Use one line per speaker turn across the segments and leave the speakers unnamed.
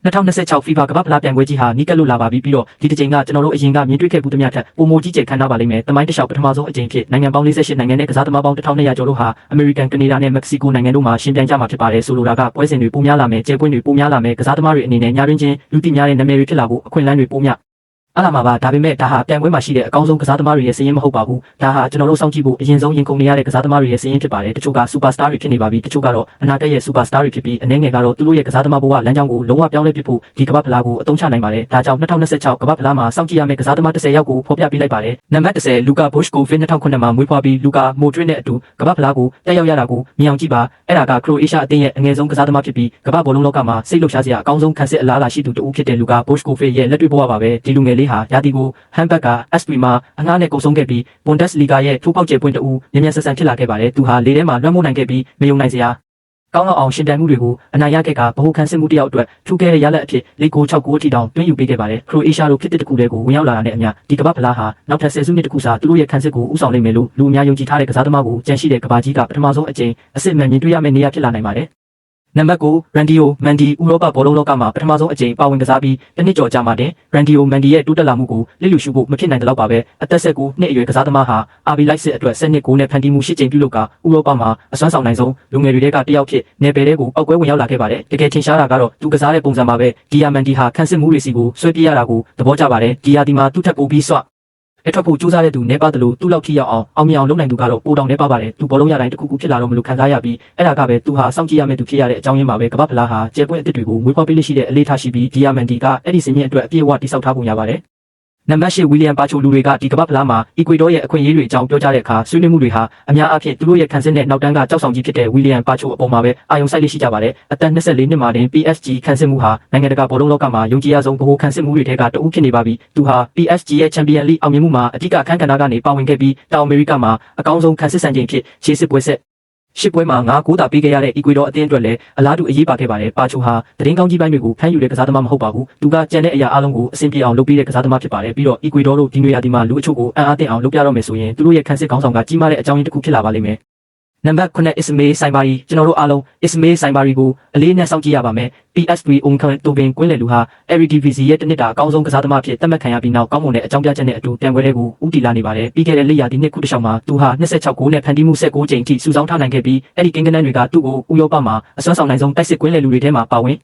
2026 FIFA ကမ္ဘာဖလားပြိုင်ပွဲကြီးဟာနီးကပ်လို့လာပါပြီပြီးတော့ဒီတစ်ချိန်ကကျွန်တော်တို့အရင်ကမြင်တွေ့ခဲ့မှုသမျှထက်ပိုမိုကြီးကျယ်ခမ်းနားပါလိမ့်မယ်။တမိုင်းတစ်လျှောက်ပထမဆုံးအကြိမ်ဖြစ်နိုင်ငံပေါင်း48နိုင်ငံနဲ့ကစားသမားပေါင်း1200ကျော်တို့ဟာအမေရိကန်၊ကနေဒါနဲ့မက္ကဆီကိုနိုင်ငံတို့မှာရှင်ပြိုင်ကြမှာဖြစ်ပါတယ်။ဆိုလိုတာကပွဲစဉ်တွေပိုများလာမယ်၊ကျဲပွဲတွေပိုများလာမယ်၊ကစားသမားတွေအနေနဲ့ညတွင်းချင်းလူသိများတဲ့နာမည်တွေဖြစ်လာဖို့အခွင့်အလမ်းတွေပိုများအားလာမှာပါဒါပေမဲ့ဒါဟာပြိုင်ပွဲမှာရှိတဲ့အကောင်းဆုံးကစားသမားတွေရဲ့စည်ရင်းမဟုတ်ပါဘူးဒါဟာကျွန်တော်တို့စောင့်ကြည့်ဖို့အရင်ဆုံးရင်ကုန်နေရတဲ့ကစားသမားတွေရဲ့စည်ရင်းဖြစ်ပါတယ်တချို့ကစူပါစတာတွေဖြစ်နေပါပြီတချို့ကတော့အနာဂတ်ရဲ့စူပါစတာတွေဖြစ်ပြီးအနေငယ်ကတော့သူတို့ရဲ့ကစားသမားဘဝလမ်းကြောင်းကိုလုံးဝပြောင်းလဲပစ်ဖို့ဒီကမ္ဘာဖလားကိုအသုံးချနိုင်ပါတယ်ဒါကြောင့်2026ကမ္ဘာဖလားမှာစောင့်ကြည့်ရမယ့်ကစားသမား10ယောက်ကိုဖော်ပြပေးလိုက်ပါတယ်နံပါတ်10လူကာဘုရှ်ကိုဗစ်2009မှာမွေးဖွားပြီးလူကာမိုဒရစ်နဲ့အတူကမ္ဘာဖလားကိုတက်ရောက်ရတာကိုမြင်အောင်ကြည့်ပါအဲ့ဒါကခရိုအေးရှားအသင်းရဲ့အငယ်ဆုံးကစားသမားဖြစ်ပြီးကမ္ဘာဘောလုံးလောကမှာစိတ်လှုပ်ရှားစရာအကောင်းဆုံးခံစစ်အလားအလာရှိသူတဦးဖြစ်တဲ့လူကာဘုရှ်ကိုဗစ်ရဲ့လက်တွေ့ဘဝပါပဲဒီလူငယ်လေးဟာရာသီကိုဟမ်ဘတ်ကSP မှာအငှားနဲ့ကုန်ဆုံးခဲ့ပြီး Bundesliga ရဲ့ထိုးပေါက်ကျပွင့်တူမြန်မြန်ဆန်ဆန်ဖြစ်လာခဲ့ပါတယ်။သူဟာလေထဲမှာလွှမ်းမိုးနိုင်ခဲ့ပြီးမယုံနိုင်စရာကောင်းလောက်အောင်ရှင်ပြိုင်မှုတွေကိုအနိုင်ရခဲ့ကဗဟိုခံစစ်မှုတယောက်အတွက်ထူးခဲ့တဲ့ရလဒ်အဖြစ်၄-6 6အထိတောင်တွင်းယူပေးခဲ့ပါတယ်။ခရိုအေးရှားတို့ဖြစ်တဲ့တစ်ခုတည်းကိုဝင်ရောက်လာတာနဲ့အမျှဒီကမ္ဘာဖလားဟာနောက်ထပ်10စုနှစ်တစ်ခုစာသူတို့ရဲ့ခံစစ်ကိုဥဆောင်နိုင်မယ်လို့လူအများယုံကြည်ထားတဲ့ကစားသမားကိုကြံရှိတဲ့ကမ္ဘာကြီးကပထမဆုံးအကြိမ်အစစ်မှန်မြင်တွေ့ရမယ့်နေရာဖြစ်လာနိုင်ပါတယ်။နံပါတ်9 Randio Mendy ဥရောပဘောလုံးလောကမှာပထမဆုံးအကြိမ်ပါဝင်ကစားပြီးတစ်နှစ်ကျော်ကြာမှတင် Randio Mendy ရဲ့တိုးတက်လာမှုကိုလစ်လျူရှုဖို့မဖြစ်နိုင်တဲ့လောက်ပါပဲအသက်19နှစ်အရွယ်ကစားသမားဟာ RB Leipzig အတွက်10နှစ်9နဲ့ဖန်တီးမှု10ကြိမ်ပြုလုပ်ကဥရောပမှာအစွမ်းဆောင်နိုင်ဆုံးလူငယ်တွေကတယောက်ဖြစ်နယ်ပယ်တွေကိုပောက်ကွဲဝင်ရောက်လာခဲ့ပါတယ်တကယ်ထင်ရှားတာကတော့သူကစားတဲ့ပုံစံပါပဲ Dia Mendy ဟာခန်းစစ်မှုတွေစီကိုဆွဲပြေးရတာကိုသဘောကျပါတယ် Dia ဒီမှာသူ့ထက်ပိုပြီးဆွအထောက်ဖို့စူးစမ်းတဲ့သူနေပါတယ်လို့သူ့လောက်ထိရောက်အောင်မြင်အောင်လုပ်နိုင်သူကတော့ပိုတောင်နေပါပါတယ်သူဘောလုံးရတိုင်းတစ်ခုခုဖြစ်လာတော့မလို့ခံစားရပြီးအဲ့ဒါကပဲသူဟာစောင့်ကြည့်ရမယ့်သူဖြစ်ရတဲ့အကြောင်းရင်းပါပဲကမ္ဘာဖလားဟာကျဲပွဲအသစ်တွေကိုမွေးဖွားပေးလို့ရှိတဲ့အလေးထားရှိပြီးဒီယာမန်ဒီကအဲ့ဒီစင်မြင့်အတွက်အပြည့်အဝတိစောက်ထားပုံရပါတယ်နံပါတ်10ဝီလီယံပါချိုလူတွေကဒီကမ္ဘာဖလားမှာအီကွေဒေါရဲ့အခွင့်အရေးတွေအကြောင်းပြောကြားတဲ့အခါဆွေးနွေးမှုတွေဟာအများအားဖြင့်သူတို့ရဲ့ခံစစ်နဲ့နောက်တန်းကကြောက်ဆောင်ကြီးဖြစ်တဲ့ဝီလီယံပါချိုအပေါ်မှာပဲအာရုံစိုက်လေးရှိကြပါတယ်အသက်24နှစ်မှာတင် PSG ခံစစ်မှုဟာနိုင်ငံတကာဘောလုံးလောကမှာယုံကြည်ရဆုံးဗဟိုခံစစ်မှုတွေထဲကတဦးဖြစ်နေပါပြီသူဟာ PSG ရဲ့ Champions League အောင်မြင်မှုမှာအဓိကအခန်းကဏ္ဍကနေပါဝင်ခဲ့ပြီးတောင်အမေရိကမှာအကောင်းဆုံးခံစစ်စံချိန်ဖြစ်ခြေစစ်ပွဲဆက်ရှစ်ပွဲမှာ9-9တာပေးခဲ့ရတဲ့အီကွေဒေါအသင်းအတွက်လည်းအလားတူအရေးပါခဲ့ပါတယ်ပါချိုဟာသတင်းကောင်းကြီးပိုင်းတွေကိုဖမ်းယူတဲ့ကစားသမားမဟုတ်ပါဘူးသူကကြံတဲ့အရာအလုံးကိုအဆင်ပြေအောင်လုပ်ပေးတဲ့ကစားသမားဖြစ်ပါတယ်ပြီးတော့အီကွေဒေါတို့ဒီနွေရာသီမှာလူအချို့ကိုအံ့အားသင့်အောင်လုပ်ပြတော့မယ်ဆိုရင်သူတို့ရဲ့ခံစစ်ခေါင်းဆောင်ကကြီးမားတဲ့အကြောင်းရင်းတစ်ခုဖြစ်လာပါလိမ့်မယ်နံပါတ်9 Ismail Saibari ကျွန်တော်တို့အားလုံး Ismail Saibari ကိုအလေးနဲ့စောင့်ကြည့်ရပါမယ် PS3 Onkan တိုပင်ကွင်းလယ်လူဟာ Eredivisie ရဲ့တစ်နှစ်တာအကောင်းဆုံးကစားသမားဖြစ်သတ်မှတ်ခံရပြီးနောက်ကောင်းမွန်တဲ့အကြောင်းပြချက်နဲ့အတူတန်ပွဲတွေကိုဦးတည်လာနေပါတယ်ပြီးခဲ့တဲ့လက်ရာဒီနှစ်ခုတစ်လျှောက်မှာသူဟာ26ဂိုးနဲ့ဖန်တီးမှု19ကြိမ်ထိစုဆောင်းထားနိုင်ခဲ့ပြီးအဲ့ဒီကိန်းဂဏန်းတွေကသူ့ကိုဥရောပမှာအစွမ်းဆောင်နိုင်ဆုံးတိုက်စစ်ကွင်းလယ်လူတွေထဲမှာပါဝင်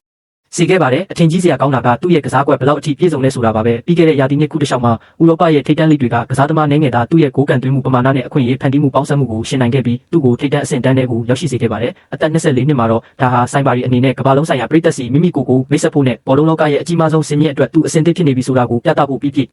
စီခဲ့ပါတယ်အထင်ကြီးစရာကောင်းတာကသူ့ရဲ့ကစားကွက်ဘယ်လောက်အထိပြည့်စုံလဲဆိုတာပါပဲပြီးခဲ့တဲ့ရာသီနှစ်ခုတစ်လျှောက်မှာဥရောပရဲ့ထိပ်တန်းလိတွေကကစားသမားနိုင်ငံသားသူ့ရဲ့ဂိုးကန်သွင်းမှုပမာဏနဲ့အခွင့်အရေးဖန်တီးမှုပေါင်းစပ်မှုကိုရှင်းနိုင်ခဲ့ပြီးသူ့ကိုထိပ်တန်းအဆင့်တန်းတွေကိုရောက်ရှိစေခဲ့ပါတယ်အသက်24နှစ်မှာတော့ဒါဟာဆိုင်ပါရီအနေနဲ့ကမ္ဘာလုံးဆိုင်ရာပြည်သက်စီမိမိကိုယ်ကိုမိတ်ဆက်ဖို့နဲ့ဘောလုံးလောကရဲ့အကြီးမားဆုံးစင်မြင့်အတွက်သူအဆင်သင့်ဖြစ်နေပြီဆိုတာကိုပြသဖို့ပြည့်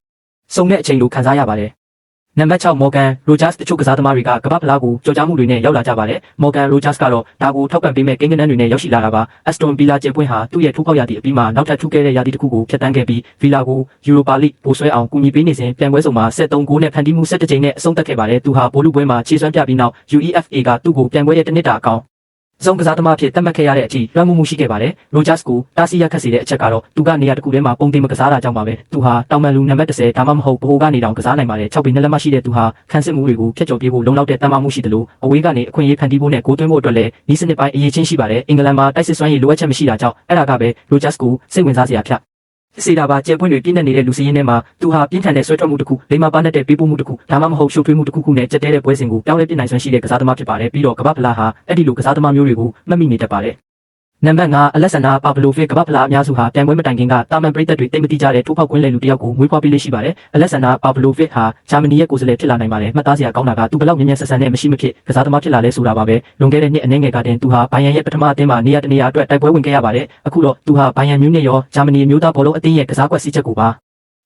စုံတဲ့အချိန်လိုခံစားရပါတယ်နံပါတ်6 Morgan Rogers တချို့ကစားသမားတွေကကမ္ဘာဖလားကိုကြော်ကြားမှုတွေနဲ့ရောက်လာကြပါတယ် Morgan Rogers ကတော့ဒါကိုထောက်ပံ့ပေးမဲ့ကိန်းဂဏန်းတွေနဲ့ရောက်ရှိလာတာပါ Aston Villa ကျဲပွင့်ဟာသူ့ရဲ့ထိုးပေါက်ရာသီအပြီးမှာနောက်ထပ်ထူးခဲ့တဲ့ရာသီတစ်ခုကိုဖျက်ဆီးခဲ့ပြီး Villa ကို Europa League ပိုဆွဲအောင်ကူညီပေးနေစဉ်ပြန်ပွဲစုံမှာ73ဂိုးနဲ့ဖန်တီးမှု17ကြိမ်နဲ့အဆုံးသတ်ခဲ့ပါတယ်သူဟာဘိုလ်လုပွဲမှာခြေစွမ်းပြပြီးနောက် UEFA ကသူ့ကိုပြန်ပွဲရဲ့တစ်နှစ်တာအကောင်ဆုံးကစားသမားဖြစ်သတ်မှတ်ခဲ့ရတဲ့အထိလွှမ်းမိုးမှုရှိခဲ့ပါတယ်။ Rogers ကိုတားဆီးရခတ်စေတဲ့အချက်ကတော့သူကနေရာတစ်ခုထဲမှာပုံတင်မကစားတာကြောင့်ပါပဲ။သူဟာတောင်ပန်လူနံပါတ်10ဒါမှမဟုတ်ဘိုးကနေတောင်ကစားနိုင်ပါတယ်။6ပေနဲ့လက်မရှိတဲ့သူဟာခန်းစစ်မှုတွေကိုဖျက်ကျော်ပြေးဖို့လုံလောက်တဲ့တန်မာမှုရှိတယ်လို့အဝေးကနေအခွင့်အရေးဖန်တီးဖို့နဲ့ဂိုးသွင်းဖို့အတွက်လည်းဤစနစ်ပိုင်းအရေးချင်းရှိပါတယ်။အင်္ဂလန်မှာတိုက်စစ်စွမ်းရည်လိုအပ်ချက်မရှိတာကြောင့်အဲ့ဒါကပဲ Rogers ကိုစိတ်ဝင်စားစရာဖြစ်စေတာပါကျဲပွင့်တွေပြင်းနေတဲ့လူစည်းရင်းထဲမှာသူဟာပြင်းထန်တဲ့ဆွဲထွက်မှုတစ်ခုလိမ္မာပါနဲ့တဲ့ပေးပို့မှုတစ်ခုဒါမှမဟုတ်ရှုပ်ထွေးမှုတစ်ခုခုနဲ့ကြက်တဲတဲ့ပွဲစဉ်ကိုပြောင်းလဲပြနိုင်စွမ်းရှိတဲ့ကစားသမားဖြစ်ပါတယ်ပြီးတော့ကမ္ဘာဖလားဟာအဲ့ဒီလိုကစားသမားမျိုးတွေကိုမှတ်မိနေတတ်ပါတယ်နံပါတ်5 Alexander Pavlovic ကမ္ဘာဖလားအများစုဟာပြိုင်ပွဲမတိုင်ခင်ကတာမန်ပရိသတ်တွေတိတ်မတိကြတဲ့ထိုးဖောက်ကွင်းလယ်လူတစ်ယောက်ကိုမွေးဖွားပေးလို့ရှိပါတယ်။ Alexander Pavlovic ဟာဂျာမနီရဲ့ကိုယ်စားလှယ်ဖြစ်လာနိုင်ပါတယ်။မှတ်သားစရာကောင်းတာကသူဘယ်လောက်မြန်မြန်ဆန်ဆန်နဲ့မရှိမဖြစ်ကစားသမားဖြစ်လာလဲဆိုတာပါပဲ။လွန်ခဲ့တဲ့နှစ်အနည်းငယ်ကတည်းကသူဟာဘိုင်ယန်ရဲ့ပထမအသင်းမှာနေရာတနေရာအတွက်တိုက်ပွဲဝင်ခဲ့ရပါတယ်။အခုတော့သူဟာဘိုင်ယန်မြူးနစ်ရောဂျာမနီမျိုးသားဘောလုံးအသင်းရဲ့ကစားကွက်စီးချက်ကိုပါ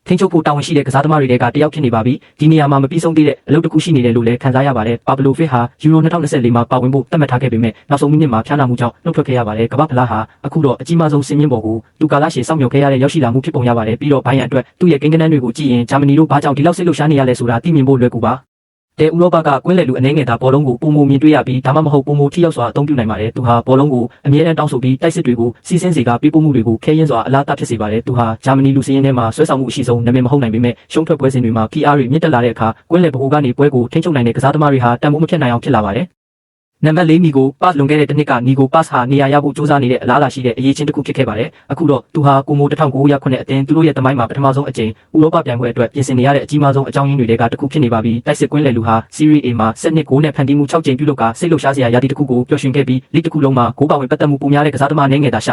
ထိန်းချုပ်ဖို့တာဝန်ရှိတဲ့ကစားသမားတွေကတယောက်ဖြစ်နေပါပြီ။ဒီနေရာမှာမပြီးဆုံးသေးတဲ့အလုပ်တစ်ခုရှိနေတယ်လို့လည်းခံစားရပါတယ်။ Pavlovic ဟာယူရို2024မှာပါဝင်ဖို့သတ်မှတ်ထားခဲ့ပေမဲ့နောက်ဆုံးမိနစ်မှာဖျားနာမှုကြောင့်နှုတ်ထွက်ခဲ့ရပါတယ်။ကမ္ဘာဖလားဟာအခုတော့အကြီးမားဆုံးစင်မြင့်ပေါ်ကိုသူကာလရှည်စောင့်မျှော်ခဲ့ရတဲ့ရောက်ရှိလာမှုဖြစ်ပုံရပါတယ်။ပြီးတော့ဘိုင်ယန်အတွက်သူ့ရဲ့ကိန်းဂဏန်းတွေကိုကြည့်ရင်ဂျာမနီတို့ဘာကြောင့်ဒီလောက်စိတ်လှုပ်ရှားနေရလဲဆိုတာသိမြင်ဖို့လွယ်ကူပါတဲ့ဥရောပကကွင်းလယ်လူအနေငယ်သားဘောလုံးကိုပုံမမြင်တွေ့ရပြီးဒါမှမဟုတ်ပုံမထိရောက်စွာအသုံးပြုနိုင်ပါတယ်သူဟာဘောလုံးကိုအမြဲတမ်းတောင်းဆိုပြီးတိုက်စစ်တွေကိုစီးဆင်းစေကပေးပို့မှုတွေကိုခဲယဉ်စွာအလားတဖြစ်စေပါတယ်သူဟာဂျာမနီလူစည်းရင်းထဲမှာဆွဲဆောင်မှုအရှိဆုံးနာမည်မဟုတ်နိုင်ပေမဲ့ရှုံးထွက်ပွဲစဉ်တွေမှာ PR တွေမြင့်တက်လာတဲ့အခါကွင်းလယ်ဘိုးကနေပွဲကိုထိန်းချုပ်နိုင်တဲ့ကစားသမားတွေဟာတန်ဖိုးမဖြတ်နိုင်အောင်ဖြစ်လာပါတယ် နံပါတ်4နီကို pass လွန်ခဲ့တဲ့တစ်နှစ်ကနီကို pass ဟာနေရာရဖို့စူးစမ်းနေတဲ့အလားအလာရှိတဲ့အရေးချင်းတစ်ခုဖြစ်ခဲ့ပါတယ်အခုတော့သူဟာကိုမို1909အသင်းသူတို့ရဲ့တမိုင်းမှာပထမဆုံးအကြိမ်ဥရောပပြိုင်ပွဲအတွက်ပြင်ဆင်နေရတဲ့အကြီးမားဆုံးအကြောင်းရင်းတွေကတစ်ခုဖြစ်နေပါပြီတိုက်စစ်ကွင်းလယ်လူဟာ Serie A မှာ7နှစ်9နဲ့ဖန်တီးမှု6ကြိမ်ပြုလုပ်ကစိတ်လှုပ်ရှားစရာရာသီတစ်ခုကိုပျော်ရွှင်ခဲ့ပြီးလိတစ်ခုလုံးမှာဂိုးပါဝင်ပတ်သက်မှုပုံများတဲ့ကစားသမားအနေငယ်သာရှ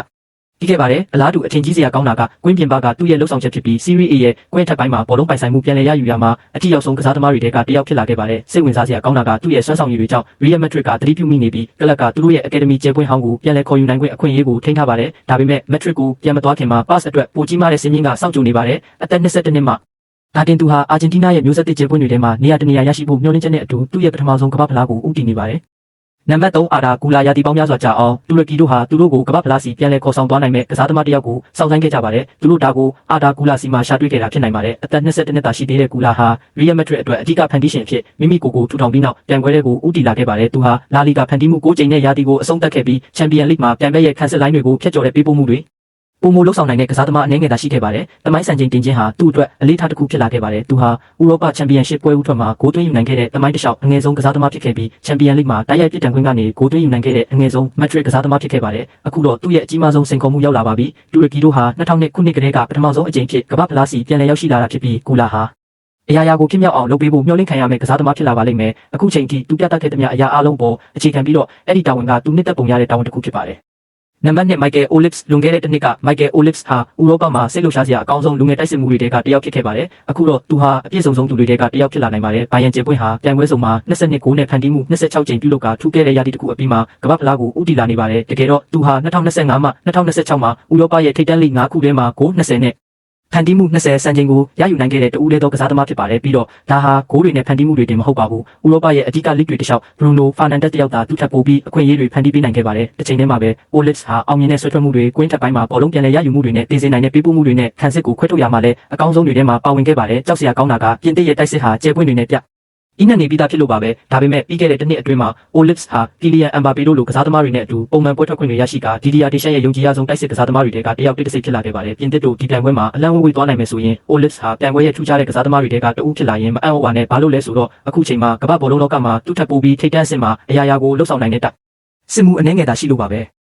ပြီးခဲ့ပါတယ်အလားတူအထင်ကြီးစရာကောင်းတာကကွင်းပြင်ပကသူ့ရဲ့လှုပ်ဆောင်ချက်ဖြစ်ပြီး Serie A ရဲ့ကွင်းထက်ပိုင်းမှာဘောလုံးပိုင်ဆိုင်မှုပြန်လည်ရယူရမှာအထီးရောက်ဆုံးကစားသမားတွေတဲကတယောက်ဖြစ်လာခဲ့ပါတယ်စိတ်ဝင်စားစရာကောင်းတာကသူ့ရဲ့စွမ်းဆောင်ရည်တွေကြောင့် Real Madrid ကသတိပြုမိနေပြီးကလပ်ကသူတို့ရဲ့ Academy ကျဲပွင့်ဟောင်းကိုပြန်လည်ခေါ်ယူနိုင်ခွင့်အခွင့်အရေးကိုထိန်းထားပါတယ်ဒါပေမဲ့ Madrid ကိုပြန်မသွားခင်မှာ pass အတွက်ပိုကြီးမားတဲ့စင်းမြင့်ကစောင့်ကြိုနေပါတယ်အသက်22နှစ်မှာဒါတင်သူဟာအာဂျင်တီးနားရဲ့မျိုးဆက်သစ်ကျဲပွင့်တွေထဲမှာနေရာတနေရာရရှိဖို့မျှော်လင့်ချက်နဲ့အတူသူ့ရဲ့ပထမဆုံးကမ္ဘာ့ဖလားကိုဦးတည်နေပါတယ်နံပါတ်3အာဒါကူလာရာတီပေါင်းများစွာကြာအောင်တူရကီတို့ဟာသူတို့ကိုကမ္ဘာဖလားစီပြန်လည်ခေါ်ဆောင်သွားနိုင်မဲ့ကစားသမားတစ်ယောက်ကိုစောင့်ဆိုင်းခဲ့ကြပါတယ်သူတို့ဒါကိုအာဒါကူလာစီမှာရှာတွေ့ခဲ့တာဖြစ်နိုင်ပါတယ်အသက်22နှစ်သာရှိသေးတဲ့ကူလာဟာ Real Madrid အတွက်အဓိကဖန်တီးရှင်အဖြစ်မိမိကိုယ်ကိုထူထောင်ပြီးနောက်ပြန်ပွဲတွေကိုဦးတည်လာခဲ့ပါတယ်သူဟာလာလီဂါဖန်တီးမှု6ကြိမ်နဲ့ရာတီကိုအဆုံးသတ်ခဲ့ပြီး Champions League မှာပြန်ပွဲရဲ့ခံစစ်လိုင်းတွေကိုဖျက်ကျော်တဲ့ပေးပို့မှုတွေပုံမလောက်ဆောင်နိုင်တဲ့ကစားသမားအနေငယ်သာရှိခဲ့ပါတယ်။တမိုင်းစံချိန်တင်ခြင်းဟာသူ့အတွက်အလေးထားတစ်ခုဖြစ်လာခဲ့ပါတယ်။သူဟာဥရောပချန်ပီယံရှစ်ပွဲဥထွက်မှာဂိုးသွင်းယူနိုင်ခဲ့တဲ့တမိုင်းတစ်လျှောက်အငယ်ဆုံးကစားသမားဖြစ်ခဲ့ပြီးချန်ပီယံလိဂ်မှာတိုက်ရိုက်ပြစ်ဒဏ်ခွင့်ကနေဂိုးသွင်းယူနိုင်ခဲ့တဲ့အငယ်ဆုံး Madrid ကစားသမားဖြစ်ခဲ့ပါတယ်။အခုတော့သူ့ရဲ့အကြီးမားဆုံးစိန်ခေါ်မှုရောက်လာပါပြီ။တူရကီတို့ဟာ2000ခုနှစ်ကတည်းကပထမဆုံးအကြိမ်ဖြစ်ကမ္ဘာ့ဖလားစီပြန်လည်ရောက်ရှိလာတာဖြစ်ပြီးကူလာဟာအရာရာကိုဖြစ်မြောက်အောင်လုပ်ပေးဖို့မျှော်လင့်ခံရမယ့်ကစားသမားဖြစ်လာပါလိမ့်မယ်။အခုချိန်ထိသူပြသခဲ့သမျှအရာအလုံးပေါ်အခြေခံပြီးတော့အဲ့ဒီတာဝန်ကသူနှစ်သက်ပုံရတဲ့တာဝန်တစ်ခုဖြစ်ပါတယ်။နံပါတ်2 Michael Olise လွန်ခဲ့တဲ့တစ်နှစ်က Michael Olise ဟာဥရောပမှာစိတ်လှုပ်ရှားစရာအကောင်းဆုံးလူငယ်တိုက်စစ်မှုတွေကတယောက်ဖြစ်ခဲ့ပါတယ်။အခုတော့သူဟာအပြည့်စုံဆုံးသူတွေကတယောက်ဖြစ်လာနိုင်ပါတယ်။ဘိုင်ယန်ကျပွင့်ဟာပြိုင်ပွဲစုံမှာ22ဂိုးနဲ့ဖန်တီးမှု26ကြိမ်ပြုလုပ်ကထူးခဲ့တဲ့ရာသီတစ်ခုအပြီးမှာကမ္ဘာ့ဖလားကိုဦးတည်လာနေပါတယ်။တကယ်တော့သူဟာ2025မှ2026မှာဥရောပရဲ့ထိပ်တန်းလိဂ်5ခုထဲမှာဂိုး20နဲ့ဖန်တီးမှု20စံချိန်ကိုရယူနိုင်ခဲ့တဲ့တူဦးလေးသောကစားသမားဖြစ်ပါတယ်ပြီးတော့ဒါဟာဂိုးတွေနဲ့ဖန်တီးမှုတွေတင်မဟုတ်ပါဘူးဥရောပရဲ့အဓိကလိဂ်တွေတခြား Bruno Fernandes တယောက်သာသူ့ထပ်ပိုပြီးအခွင့်အရေးတွေဖန်တီးပေးနိုင်ခဲ့ပါတယ်တစ်ချိန်တည်းမှာပဲ Olise ဟာအောင်မြင်တဲ့ဆွဲထွက်မှုတွေကွင်းထက်ပိုင်းမှာဘောလုံးပြန်လည်ရယူမှုတွေနဲ့တင်စေနိုင်တဲ့ပေးပို့မှုတွေနဲ့ခံစစ်ကိုခွဲထုတ်ရမှာလဲအကောင်းဆုံးတွေထဲမှာပါဝင်ခဲ့ပါတယ်ကြောက်စရာကောင်းတာကပြင်သစ်ရဲ့တိုက်စစ်ဟာကျဲပွင့်တွေနဲ့ပြအင်းနဲ့နေပြီးသားဖြစ်လို့ပါပဲဒါပေမဲ့ပြီးခဲ့တဲ့တစ်နှစ်အတွင်းမှာ Olise ဟာ Kylian Mbappé တို့လိုကစားသမားတွေနဲ့အတူပုံမှန်ပွဲထွက်ခွင့်တွေရရှိကာ Didier Deschamps ရဲ့ယုံကြည်ရဆုံးတိုက်စစ်ကစားသမားတွေကတယောက်တစ်စိတ်ဖြစ်လာခဲ့ပါတယ်ပြင်သစ်တို့ဒီပြိုင်ပွဲမှာအလံဝေးသွားနိုင်မယ်ဆိုရင် Olise ဟာပြိုင်ပွဲရဲ့ထူးခြားတဲ့ကစားသမားတွေကတအုပ်ဖြစ်လာရင်မအံ့ဩပါနဲ့ဘာလို့လဲဆိုတော့အခုချိန်မှာကမ္ဘာဘောလုံးလောကမှာသူ့ထပ်ပိုပြီးထိပ်တန်းအဆင့်မှာအရာရာကိုလှုပ်ဆောင်နိုင်တဲ့တိုက်စစ်မှုအနေငယ်သာရှိလို့ပါပဲ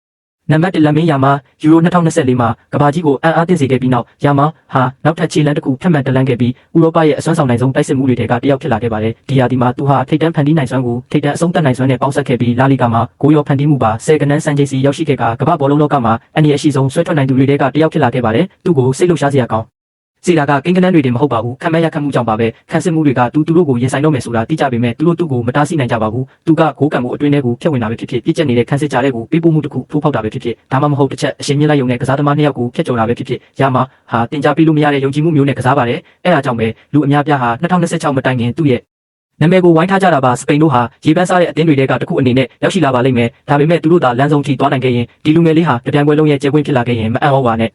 နံပါတ်1လမ်းမင်းယာမာယူရို2024မှာကဘာကြီးကိုအံ့အားသင့်စေခဲ့ပြီးနောက်ယာမာဟာနောက်ထပ်ခြေလှမ်းတစ်ခုဖက်မှန်တလန်းခဲ့ပြီးဥရောပရဲ့အစွမ်းဆောင်နိုင်ဆုံးတိုက်စစ်မှုတွေကတယောက်ဖြစ်လာခဲ့ပါတယ်ဒီယာဒီမှာသူဟာထိပ်တန်းဖန်တီးနိုင်စွမ်းကိုထိပ်တန်းအဆုံးသတ်နိုင်စွမ်းနဲ့ပေါင်းစပ်ခဲ့ပြီးလာလီဂါမှာဂိုးရောဖန်တီးမှုပါ10ကနန်းစံချိန်စီရောက်ရှိခဲ့ကကမ္ဘာဘောလုံးလောကမှာအနည်းအရှိဆုံးဆွဲထွက်နိုင်သူတွေကတယောက်ဖြစ်လာခဲ့ပါတယ်သူ့ကိုစိတ်လှုပ်ရှားစရာကောင်းစီလာကကိန်းကနန်းတွေတင်မဟုတ်ပါဘူးခံမဲ့ရခတ်မှုကြောင့်ပါပဲခံစစ်မှုတွေကသူတို့ကိုရင်ဆိုင်တော့မယ်ဆိုတာသိကြပေမဲ့သူတို့ကိုမတားဆီးနိုင်ကြပါဘူးသူကဂိုးကန်မှုအတွင်းထဲကိုဖျက်ဝင်တာပဲဖြစ်ဖြစ်ပြစ်ကျက်နေတဲ့ခံစစ်ကြားတဲ့ကိုပေးပို့မှုတစ်ခုထိုးဖောက်တာပဲဖြစ်ဖြစ်ဒါမှမဟုတ်တစ်ချက်အရှင်မြင့်လိုက်ရုံနဲ့ကစားသမားနှစ်ယောက်ကိုဖျက်ကျော်တာပဲဖြစ်ဖြစ်ရမှာဟာတင်ကြပေးလို့မရတဲ့ယုံကြည်မှုမျိုးနဲ့ကစားပါတယ်အဲ့ဒါကြောင့်ပဲလူအများပြားဟာ2026မတိုင်ခင်သူ့ရဲ့နာမည်ကိုဝိုင်းထားကြတာပါစပိန်တို့ဟာရေပန်းစားတဲ့အသင်းတွေကတခုအနေနဲ့ရောက်ရှိလာပါလိမ့်မယ်ဒါပေမဲ့သူတို့သာလမ်းဆုံးထိသွားနိုင်ခဲ့ရင်ဒီလူငယ်လေးဟာတပြိုင်ပွဲလုံးရဲ့ကျဲပွင့်ဖြစ်လာခဲ့ရင်မအံ့ဩပါနဲ့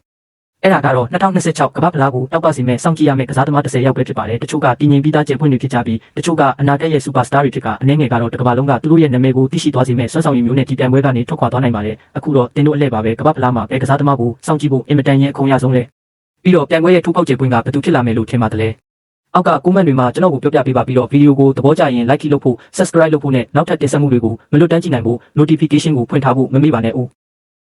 အဲ့ဒါကတော့2026ကမ္ဘာ့ဖလားကိုတောက်ပစီမဲ့စောင့်ကြည့်ရမယ့်ကစားသမား10ယောက်ပဲဖြစ်ပါတယ်တချို့ကတည်ငြိမ်ပြီးသားကျယ်ပွင့်တွေဖြစ်ကြပြီးတချို့ကအနာဂတ်ရဲ့စူပါစတာတွေဖြစ်ကအနည်းငယ်ကတော့တစ်ကမ္ဘာလုံးကသူတို့ရဲ့နာမည်ကိုသိရှိသွားစေမဲ့ဆွမ်းဆောင်ရည်မျိုးနဲ့ဒီပြိုင်ပွဲကနေထွက်ခွာသွားနိုင်ပါတယ်အခုတော့တင်တို့အလှည့်ပါပဲကမ္ဘာ့ဖလားမှာဘယ်ကစားသမားကိုစောင့်ကြည့်ဖို့အင်မတန်ရဲ့အခုံရဆုံးလဲပြီးတော့ပြိုင်ပွဲရဲ့ထူးပေါက်ကျယ်ပွင့်ကဘယ်သူဖြစ်လာမယ်လို့ထင်ပါတယ်အောက်ကကွန်မန့်တွေမှာကျွန်တော်ကိုပြောပြပေးပါပြီးတော့ဗီဒီယိုကိုသဘောကျရင် like လုပ်ဖို့ subscribe လုပ်ဖို့နဲ့နောက်ထပ်တင်ဆက်မှုတွေကိုမလွတ်တမ်းကြည့်နိုင်ဖို့ notification ကိုဖွင့်ထားဖို့မမေ့ပါနဲ့ဦး